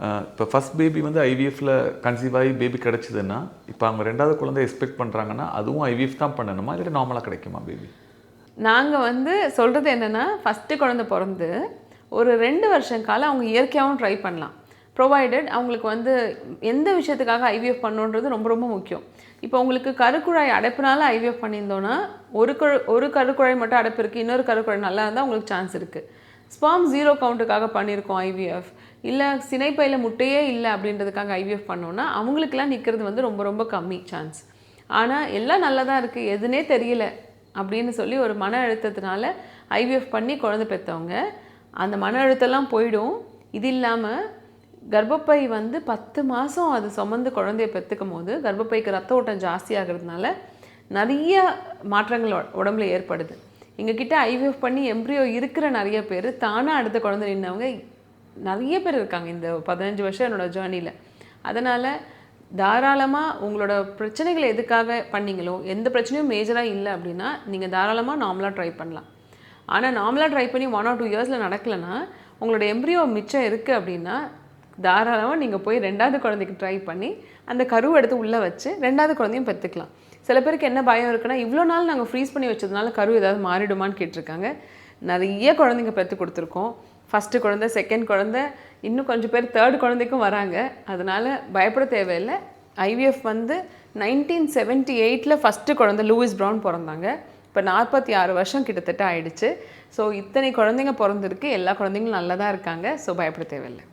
இப்போ first baby வந்து ஐவிஎஃப்ல conceive ஆகி பேபி கிடச்சிதுன்னா இப்போ அவங்க ரெண்டாவது குழந்தை எக்ஸ்பெக்ட் பண்ணுறாங்கன்னா அதுவும் ஐவிஎஃப் தான் பண்ணணுமா இல்லை நார்மலாக கிடைக்குமா பேபி? நாங்கள் வந்து சொல்கிறது என்னென்னா, ஃபஸ்ட்டு குழந்தை பிறந்து ஒரு 2 வருஷம் காலம் அவங்க இயற்கையாகவும் ட்ரை பண்ணலாம். ப்ரொவைடட் அவங்களுக்கு வந்து எந்த விஷயத்துக்காக ஐவிஎஃப் பண்ணணுன்றது ரொம்ப ரொம்ப முக்கியம். இப்போ உங்களுக்கு கருக்குழாய் அடைப்புனால ஐவிஎஃப் பண்ணியிருந்தோன்னா ஒரு கருக்குழாய் மட்டும் அடைப்பு இருக்குது, இன்னொரு கருக்குழாய் நல்லா இருந்தால் உங்களுக்கு சான்ஸ் இருக்குது. ஸ்பெர்ம் 0 கவுண்ட்டுக்காக பண்ணியிருக்கோம் ஐவிஎஃப், இல்லை சினைப்பையில் முட்டையே இல்லை அப்படின்றதுக்காக ஐவிஎஃப் பண்ணோன்னா அவங்களுக்கெல்லாம் நிற்கிறது வந்து ரொம்ப ரொம்ப கம்மி சான்ஸ். ஆனால் எல்லாம் நல்லா தான் இருக்குது, எதுனே தெரியல அப்படின்னு சொல்லி ஒரு மன அழுத்தத்தினால ஐவிஎஃப் பண்ணி குழந்தை பெற்றவங்க, அந்த மன அழுத்தம்லாம் போயிடும். இது இல்லாமல் கர்ப்பப்பை வந்து 10 மாதம் அது சுமந்து குழந்தைய பெற்றுக்கும் போது கர்ப்பப்பைக்கு ரத்த ஓட்டம் ஜாஸ்தியாகிறதுனால நிறைய மாற்றங்கள் உடம்புல ஏற்படுது. எங்ககிட்ட ஐவிஎஃப் பண்ணி எம்ப்ரியோ இருக்கிற நிறைய பேர் தானாக அடுத்த குழந்தை நின்றவங்க நிறைய பேர் இருக்காங்க இந்த 15 வருஷம் என்னோடய ஜேர்னியில். அதனால் தாராளமாக உங்களோட பிரச்சனைகள் எதுக்காக பண்ணீங்களோ, எந்த பிரச்சனையும் மேஜராக இல்லை அப்படின்னா நீங்கள் தாராளமாக நார்மலாக ட்ரை பண்ணலாம். ஆனால் நார்மலாக ட்ரை பண்ணி 1 or 2 இயர்ஸில் நடக்கலைன்னா உங்களோட எம்ப்ரியோ மிச்சம் இருக்குது அப்படின்னா தாராளமாக நீங்கள் போய் 2வது குழந்தைக்கு ட்ரை பண்ணி அந்த கருவை எடுத்து உள்ளே வச்சு 2வது குழந்தையும் பெற்றுக்கலாம். சில பேருக்கு என்ன பயம் இருக்குன்னா, இவ்வளோ நாள் நாங்கள் ஃப்ரீஸ் பண்ணி வச்சதுனால கரு ஏதாவது மாறிடுமான்னு கேட்டிருக்காங்க. நிறைய குழந்தைங்க பெற்று கொடுத்துருக்கோம். ஃபஸ்ட்டு குழந்தை, செகண்ட் குழந்தை, இன்னும் கொஞ்சம் பேர் 3rd குழந்தைக்கும் வராங்க. அதனால் பயப்பட தேவையில்லை. ஐவிஎஃப் வந்து 1978 ஃபஸ்ட்டு குழந்தை லூயிஸ் ப்ரவுன் பிறந்தாங்க. இப்போ 46 வருஷம் கிட்டத்தட்ட ஆயிடுச்சு. ஸோ இத்தனை குழந்தைங்க பிறந்திருக்கு, எல்லா குழந்தைங்களும் நல்லா தான் இருக்காங்க. ஸோ பயப்பட தேவையில்லை.